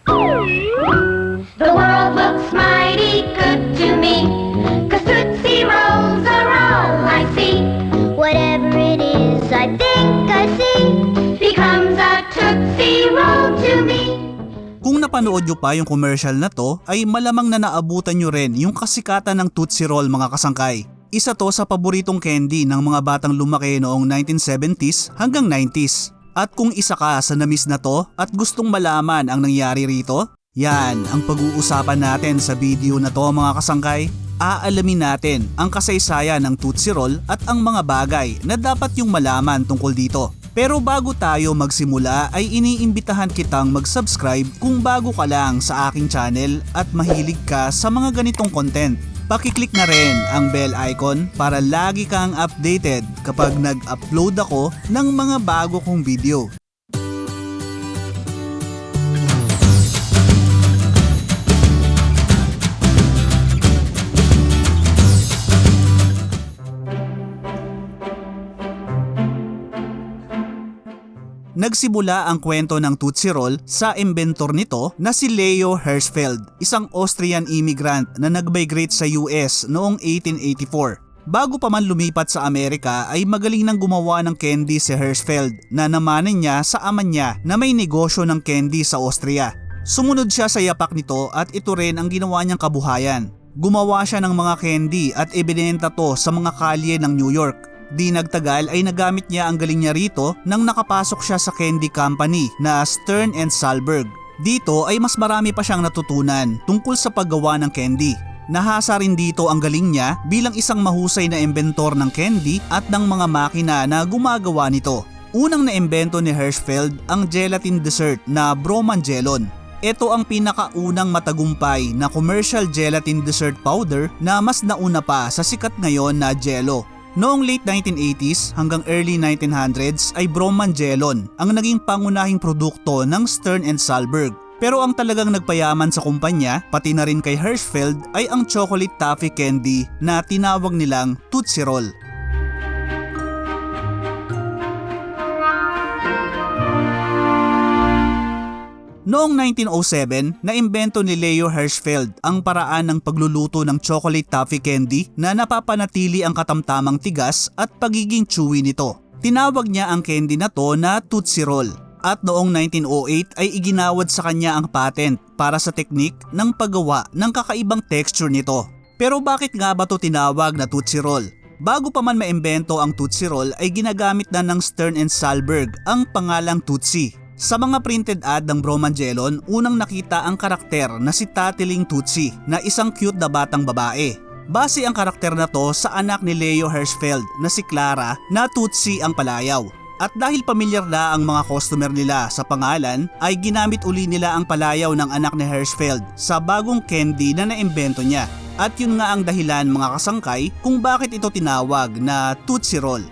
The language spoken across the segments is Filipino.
The world looks mighty good to me, 'cause Tootsie Rolls are all I see. Whatever it is I think I see becomes a Tootsie Roll to me. Kung napanood nyo pa yung commercial na to, ay malamang na naabutan nyo rin yung kasikatan ng Tootsie Roll mga kasangkay. Isa to sa paboritong candy ng mga batang lumaki noong 1970s hanggang 90s. At kung isa ka sa namiss na to at gustong malaman ang nangyari rito, yan ang pag-uusapan natin sa video na to mga kasangkay. Aalamin natin ang kasaysayan ng Tootsie Roll at ang mga bagay na dapat yung malaman tungkol dito. Pero bago tayo magsimula ay iniimbitahan kitang mag-subscribe kung bago ka lang sa aking channel at mahilig ka sa mga ganitong content. Pakiclick na rin ang bell icon para lagi kang updated kapag nag-upload ako ng mga bago kong video. Nagsimula ang kwento ng Tootsie Roll sa inventor nito na si Leo Hirschfeld, isang Austrian immigrant na nag-migrate sa US noong 1884. Bago pa man lumipat sa Amerika ay magaling nang gumawa ng candy si Hirschfeld na namanan niya sa ama niya na may negosyo ng candy sa Austria. Sumunod siya sa yapak nito at ito rin ang ginawa niyang kabuhayan. Gumawa siya ng mga candy at ibinenta to sa mga kalye ng New York. Di nagtagal ay nagamit niya ang galing niya rito nang nakapasok siya sa candy company na Stern and Salberg. Dito ay mas marami pa siyang natutunan tungkol sa paggawa ng candy. Nahasa rin dito ang galing niya bilang isang mahusay na inventor ng candy at ng mga makina na gumagawa nito. Unang naimbento ni Hirschfeld ang gelatin dessert na Bromangelon. Ito ang pinakaunang matagumpay na commercial gelatin dessert powder na mas nauna pa sa sikat ngayon na Jello. Noong late 1980s hanggang early 1900s ay Bromangelon ang naging pangunahing produkto ng Stern and Salberg. Pero ang talagang nagpayaman sa kumpanya, pati na rin kay Hirschfeld, ay ang chocolate toffee candy na tinawag nilang Tootsie Roll. Noong 1907, naimbento ni Leo Hirschfeld ang paraan ng pagluluto ng chocolate toffee candy na napapanatili ang katamtamang tigas at pagiging chewy nito. Tinawag niya ang candy na to na Tootsie Roll at noong 1908 ay iginawad sa kanya ang patent para sa teknik ng paggawa ng kakaibang texture nito. Pero bakit nga ba to tinawag na Tootsie Roll? Bago pa man maimbento ang Tootsie Roll ay ginagamit na ng Stern and Salberg ang pangalang Tootsie. Sa mga printed ad ng Bromangelon, unang nakita ang karakter na si Tatiling Tootsie na isang cute na batang babae. Base ang karakter na to sa anak ni Leo Hirschfeld na si Clara na Tootsie ang palayaw. At dahil pamilyar na ang mga customer nila sa pangalan, ay ginamit uli nila ang palayaw ng anak ni Hirschfeld sa bagong candy na naimbento niya. At yun nga ang dahilan mga kasangkay kung bakit ito tinawag na Tootsie Roll.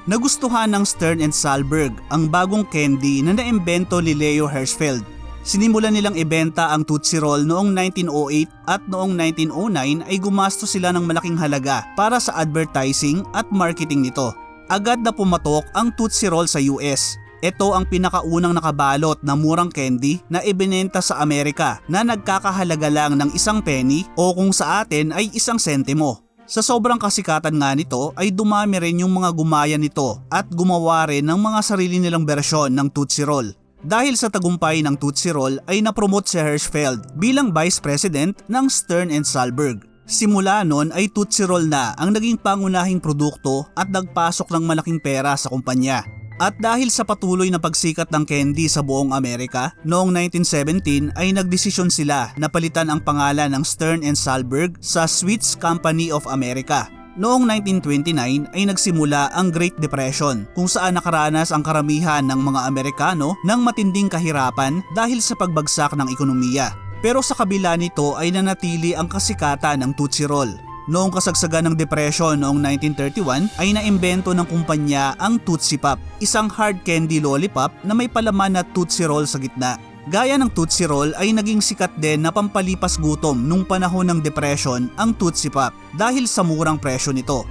Nagustuhan ng Stern and Salberg ang bagong candy na naimbento ni Leo Hirschfeld. Sinimulan nilang ibenta ang Tootsie Roll noong 1908 at noong 1909 ay gumastos sila ng malaking halaga para sa advertising at marketing nito. Agad na pumatok ang Tootsie Roll sa US. Ito ang pinakaunang nakabalot na murang candy na ibinenta sa Amerika na nagkakahalaga lang ng 1 penny o kung sa atin ay 1 sentimo. Sa sobrang kasikatan nga nito ay dumami rin yung mga gumaya nito at gumawa rin ng mga sarili nilang bersyon ng Tootsie Roll. Dahil sa tagumpay ng Tootsie Roll ay napromote si Hirschfeld bilang Vice President ng Stern and Salberg. Simula nun ay Tootsie Roll na ang naging pangunahing produkto at nagpasok ng malaking pera sa kumpanya. At dahil sa patuloy na pagsikat ng candy sa buong Amerika, noong 1917 ay nagdesisyon sila na palitan ang pangalan ng Stern and Salberg sa Sweets Company of America. Noong 1929 ay nagsimula ang Great Depression kung saan nakaranas ang karamihan ng mga Amerikano ng matinding kahirapan dahil sa pagbagsak ng ekonomiya. Pero sa kabila nito ay nanatili ang kasikatan ng Tootsie Roll. Noong kasagsagan ng depression noong 1931 ay naimbento ng kumpanya ang Tootsie Pop, isang hard candy lollipop na may palaman na Tootsie Roll sa gitna. Gaya ng Tootsie Roll ay naging sikat din na pampalipas gutom nung panahon ng depression ang Tootsie Pop dahil sa murang presyo nito.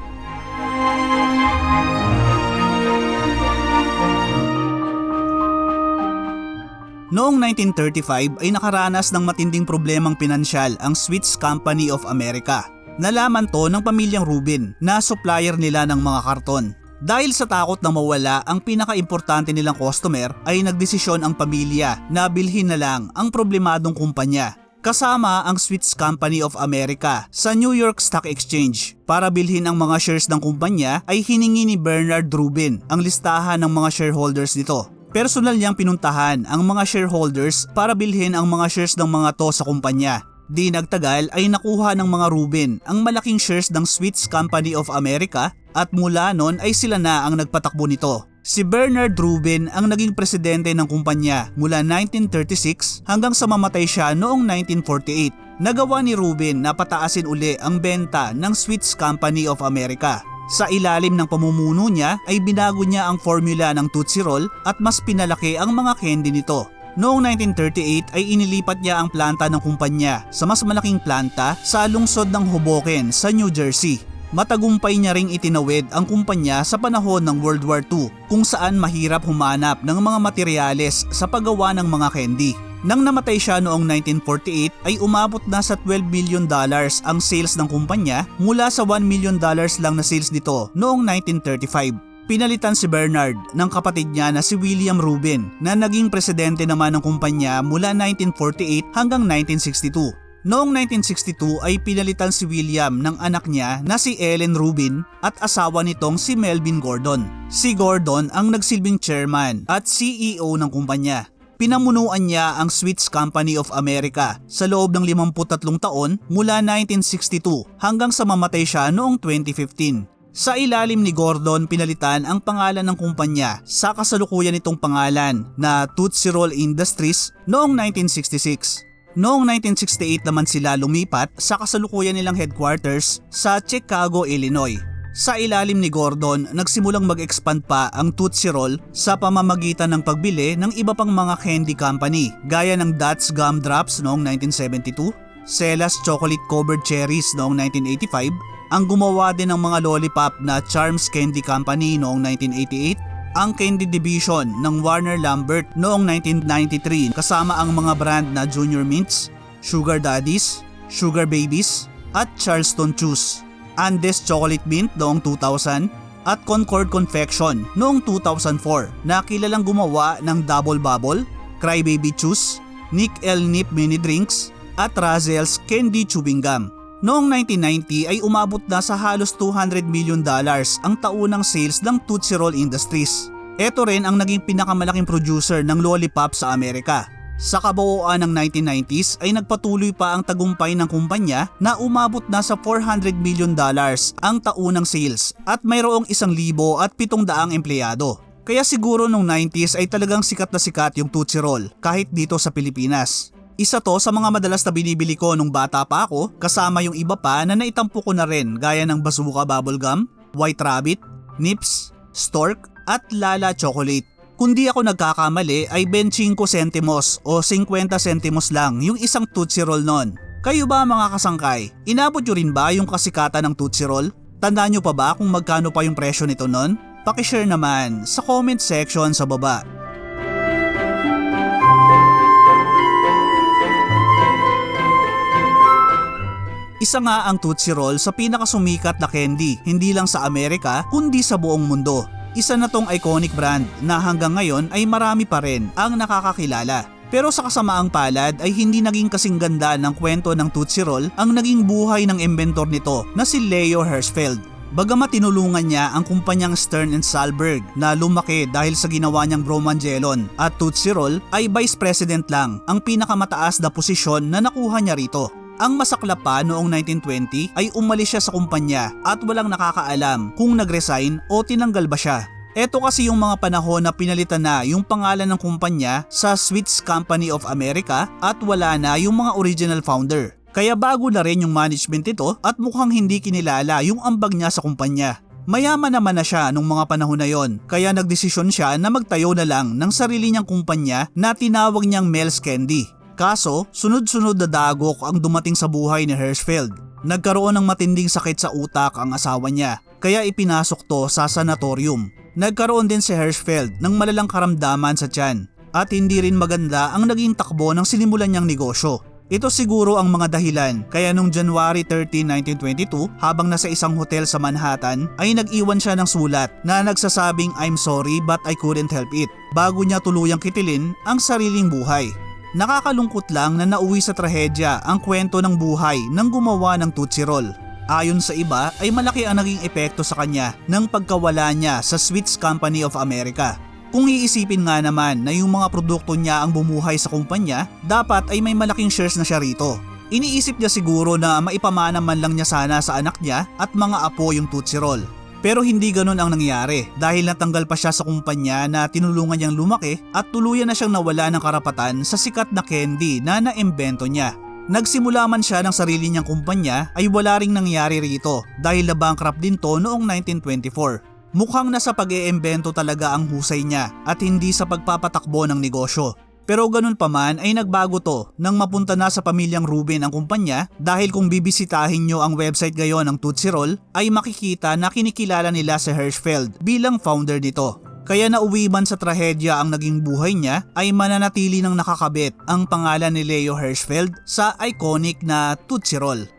Noong 1935 ay nakaranas ng matinding problemang pinansyal ang Sweets Company of America. Nalaman to ng pamilyang Rubin na supplier nila ng mga karton. Dahil sa takot na mawala ang pinaka-importante nilang customer ay nagdesisyon ang pamilya na bilhin na lang ang problemadong kumpanya. Kasama ang Sweets Company of America sa New York Stock Exchange. Para bilhin ang mga shares ng kumpanya ay hiningi ni Bernard Rubin ang listahan ng mga shareholders nito. Personal niyang pinuntahan ang mga shareholders para bilhin ang mga shares ng mga to sa kumpanya. Di nagtagal ay nakuha ng mga Rubin ang malaking shares ng Sweets Company of America at mula noon ay sila na ang nagpatakbo nito. Si Bernard Rubin ang naging presidente ng kumpanya mula 1936 hanggang sa mamatay siya noong 1948. Nagawa ni Rubin na pataasin uli ang benta ng Sweets Company of America. Sa ilalim ng pamumuno niya ay binago niya ang formula ng Tootsie Roll at mas pinalaki ang mga candy nito. Noong 1938 ay inilipat niya ang planta ng kumpanya sa mas malaking planta sa lungsod ng Hoboken sa New Jersey. Matagumpay niya ring itinawid ang kumpanya sa panahon ng World War II kung saan mahirap humanap ng mga materyales sa paggawa ng mga candy. Nang namatay siya noong 1948 ay umabot na sa $12 million ang sales ng kumpanya mula sa $1 million lang na sales nito noong 1935. Pinalitan si Bernard ng kapatid niya na si William Rubin na naging presidente naman ng kumpanya mula 1948 hanggang 1962. Noong 1962 ay pinalitan si William ng anak niya na si Ellen Rubin at asawa nitong si Melvin Gordon. Si Gordon ang nagsilbing chairman at CEO ng kumpanya. Pinamunuan niya ang Sweets Company of America sa loob ng 53 taon mula 1962 hanggang sa mamatay siya noong 2015. Sa ilalim ni Gordon pinalitan ang pangalan ng kumpanya sa kasalukuyan nitong pangalan na Tootsie Roll Industries noong 1966. Noong 1968 naman sila lumipat sa kasalukuyan nilang headquarters sa Chicago, Illinois. Sa ilalim ni Gordon, nagsimulang mag-expand pa ang Tootsie Roll sa pamamagitan ng pagbili ng iba pang mga candy company gaya ng Dots Gum Drops noong 1972, Celas Chocolate Covered Cherries noong 1985, ang gumawa din ng mga lollipop na Charms Candy Company noong 1988, ang candy division ng Warner Lambert noong 1993 kasama ang mga brand na Junior Mints, Sugar Daddies, Sugar Babies at Charleston Chews, Andes Chocolate Mint noong 2000 at Concord Confection noong 2004 na kilalang gumawa ng Double Bubble, Crybaby Chews, Nick L. Nip Mini Drinks at Razzles Candy Chewing Gum. Noong 1990 ay umabot na sa halos $200 million ang taunang sales ng Tootsie Roll Industries. Ito rin ang naging pinakamalaking producer ng lollipop sa Amerika. Sa kabuuan ng 1990s ay nagpatuloy pa ang tagumpay ng kumpanya na umabot na sa $400 million ang taunang sales at mayroong 1,700 empleyado. Kaya siguro nung 90s ay talagang sikat na sikat yung Tootsie Roll kahit dito sa Pilipinas. Isa to sa mga madalas na binibili ko nung bata pa ako kasama yung iba pa na naitampo ko na rin gaya ng Bazooka Bubblegum, White Rabbit, Nips, Stork at Lala Chocolate. Kung di ako nagkakamali ay 25 centimos o 50 centimos lang yung isang Tootsie Roll nun. Kayo ba mga kasangkay? Inabot nyo rin ba yung kasikatan ng Tootsie Roll? Tandaan nyo pa ba kung magkano pa yung presyo nito nun? Pakishare naman sa comment section sa baba. Isa nga ang Tootsie Roll sa pinakasumikat na candy, hindi lang sa Amerika kundi sa buong mundo. Isa na tong iconic brand na hanggang ngayon ay marami pa rin ang nakakakilala. Pero sa kasamaang palad ay hindi naging kasing ganda ng kwento ng Tootsie Roll ang naging buhay ng inventor nito na si Leo Hirschfeld. Bagamat tinulungan niya ang kumpanyang Stern & Salberg na lumaki dahil sa ginawa niyang Bromangelon at Tootsie Roll ay Vice President lang ang pinakamataas na posisyon na nakuha niya rito. Ang masaklap pa noong 1920 ay umalis siya sa kumpanya at walang nakakaalam kung nag-resign o tinanggal ba siya. Ito kasi yung mga panahon na pinalitan na yung pangalan ng kumpanya sa Sweets Company of America at wala na yung mga original founder. Kaya bago na rin yung management nito at mukhang hindi kinilala yung ambag niya sa kumpanya. Mayaman naman na siya nung mga panahon na yon, kaya nagdesisyon siya na magtayo na lang ng sarili niyang kumpanya na tinawag niyang Mel's Candy. Kaso, sunod-sunod na dagok ang dumating sa buhay ni Hirschfeld. Nagkaroon ng matinding sakit sa utak ang asawa niya, kaya ipinasok to sa sanatorium. Nagkaroon din si Hirschfeld ng malalang karamdaman sa tiyan. at hindi rin maganda ang naging takbo ng sinimulan niyang negosyo. Ito siguro ang mga dahilan kaya noong January 13, 1922 habang nasa isang hotel sa Manhattan ay nag-iwan siya ng sulat na nagsasabing I'm sorry but I couldn't help it bago niya tuluyang kitilin ang sariling buhay. Nakakalungkot lang na nauwi sa trahedya ang kwento ng buhay ng gumawa ng Tootsie Roll. Ayon sa iba ay malaki ang naging epekto sa kanya ng pagkawala niya sa Sweets Company of America. Kung iisipin nga naman na yung mga produkto niya ang bumuhay sa kumpanya, dapat ay may malaking shares na siya rito. Iniisip niya siguro na maipamana man lang niya sana sa anak niya at mga apo yung Tootsie Roll. Pero hindi ganun ang nangyari dahil natanggal pa siya sa kumpanya na tinulungan niyang lumaki at tuluyan na siyang nawala ng karapatan sa sikat na candy na naimbento niya. Nagsimula man siya ng sarili niyang kumpanya ay wala ring nangyari rito dahil na-bankrupt din to noong 1924. Mukhang nasa pag-iimbento talaga ang husay niya at hindi sa pagpapatakbo ng negosyo. Pero ganun pa man ay nagbago to nang mapunta na sa pamilyang Rubin ang kumpanya dahil kung bibisitahin nyo ang website ngayon ng Tootsie Roll ay makikita na kinikilala nila si Hirschfeld bilang founder nito. Kaya nauwi man sa trahedya ang naging buhay niya ay mananatili nang nakakabit ang pangalan ni Leo Hirschfeld sa iconic na Tootsie Roll.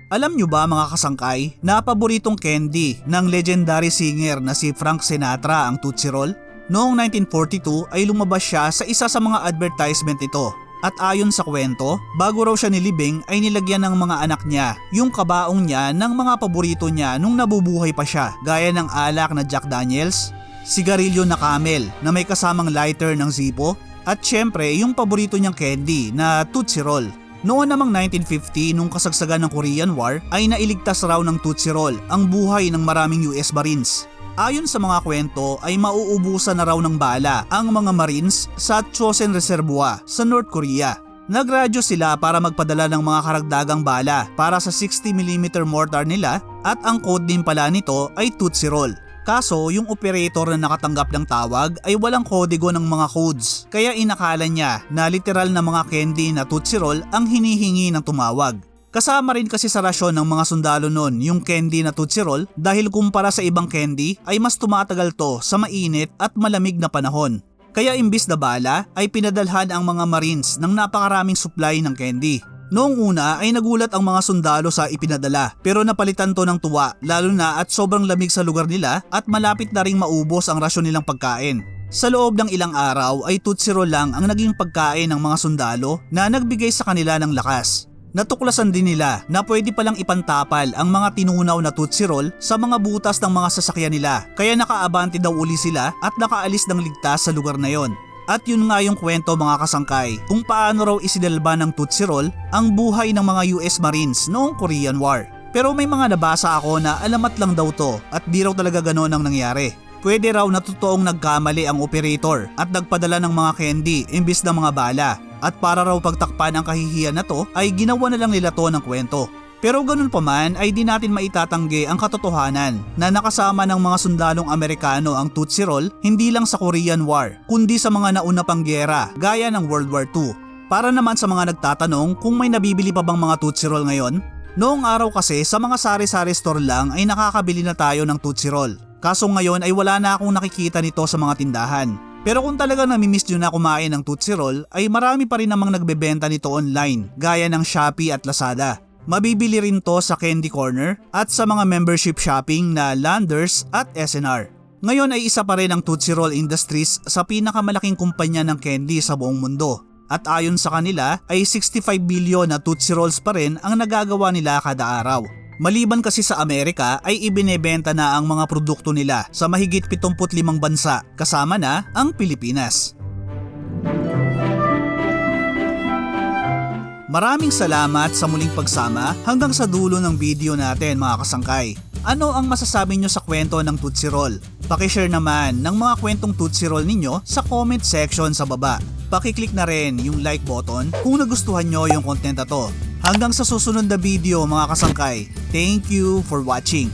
Alam nyo ba mga kasangkay na paboritong candy ng legendary singer na si Frank Sinatra ang Tootsie Roll? Noong 1942 ay lumabas siya sa isa sa mga advertisement nito. At ayon sa kwento, bago raw siya nilibing ay nilagyan ng mga anak niya yung kabaong niya ng mga paborito niya nung nabubuhay pa siya gaya ng alak na Jack Daniels, sigarilyo na Camel na may kasamang lighter ng Zippo at syempre yung paborito niyang candy na Tootsie Roll. Noon namang 1950 nung kasagsagan ng Korean War ay nailigtas raw ng Tootsie Roll ang buhay ng maraming US Marines. Ayon sa mga kwento ay mauubusan na raw ng bala ang mga Marines sa Chosin Reservoir sa North Korea. Nagradyo sila para magpadala ng mga karagdagang bala para sa 60mm mortar nila at ang code din pala nito ay Tootsie Roll. Kaso yung operator na nakatanggap ng tawag ay walang kodigo ng mga codes kaya inakala niya na literal na mga candy na Tootsie Roll ang hinihingi ng tumawag. Kasama rin kasi sa rasyon ng mga sundalo noon yung candy na Tootsie Roll dahil kumpara sa ibang candy ay mas tumatagal to sa mainit at malamig na panahon. Kaya imbis na bala ay pinadalhan ang mga Marines ng napakaraming supply ng candy. Noong una ay nagulat ang mga sundalo sa ipinadala pero napalitan to ng tuwa lalo na at sobrang lamig sa lugar nila at malapit na ring maubos ang rasyon nilang pagkain. Sa loob ng ilang araw ay Tootsie Roll lang ang naging pagkain ng mga sundalo na nagbigay sa kanila ng lakas. Natuklasan din nila na pwede palang ipantapal ang mga tinunaw na Tootsie Roll sa mga butas ng mga sasakyan nila kaya nakaabante daw uli sila at nakaalis ng ligtas sa lugar na yon. At yun nga yung kwento mga kasangkay kung paano raw isinalba ng Tootsie Roll ang buhay ng mga US Marines noong Korean War. Pero may mga nabasa ako na alamat lang daw to at di raw talaga ganoon ang nangyari. Pwede raw na totoong nagkamali ang operator at nagpadala ng mga candy imbis ng mga bala. At para raw pagtakpan ang kahihiyan na to ay ginawa na lang nila to ng kwento. Pero ganun pa man ay di natin maitatanggi ang katotohanan na nakasama ng mga sundalong Amerikano ang Tootsie Roll hindi lang sa Korean War kundi sa mga nauna pang gyera gaya ng World War II. Para naman sa mga nagtatanong kung may nabibili pa bang mga Tootsie Roll ngayon, noong araw kasi sa mga sari-sari store lang ay nakakabili na tayo ng Tootsie Roll. Kaso ngayon ay wala na akong nakikita nito sa mga tindahan. Pero kung talaga namimiss nyo na kumain ng Tootsie Roll ay marami pa rin namang nagbebenta nito online gaya ng Shopee at Lazada. Mabibili rin to sa Candy Corner at sa mga membership shopping na Landers at SNR. Ngayon ay isa pa rin ang Tootsie Roll Industries sa pinakamalaking kumpanya ng candy sa buong mundo. At ayon sa kanila ay 65 billion na Tootsie Rolls pa rin ang nagagawa nila kada araw. Maliban kasi sa Amerika ay ibinebenta na ang mga produkto nila sa mahigit 75 bansa kasama na ang Pilipinas. Maraming salamat sa muling pagsama hanggang sa dulo ng video natin mga kasangkay. Ano ang masasabi nyo sa kwento ng Tootsie Roll? Pakishare naman ng mga kwentong Tootsie Roll ninyo sa comment section sa baba. Pakiclick na rin yung like button kung nagustuhan nyo yung content na to. Hanggang sa susunod na video mga kasangkay. Thank you for watching.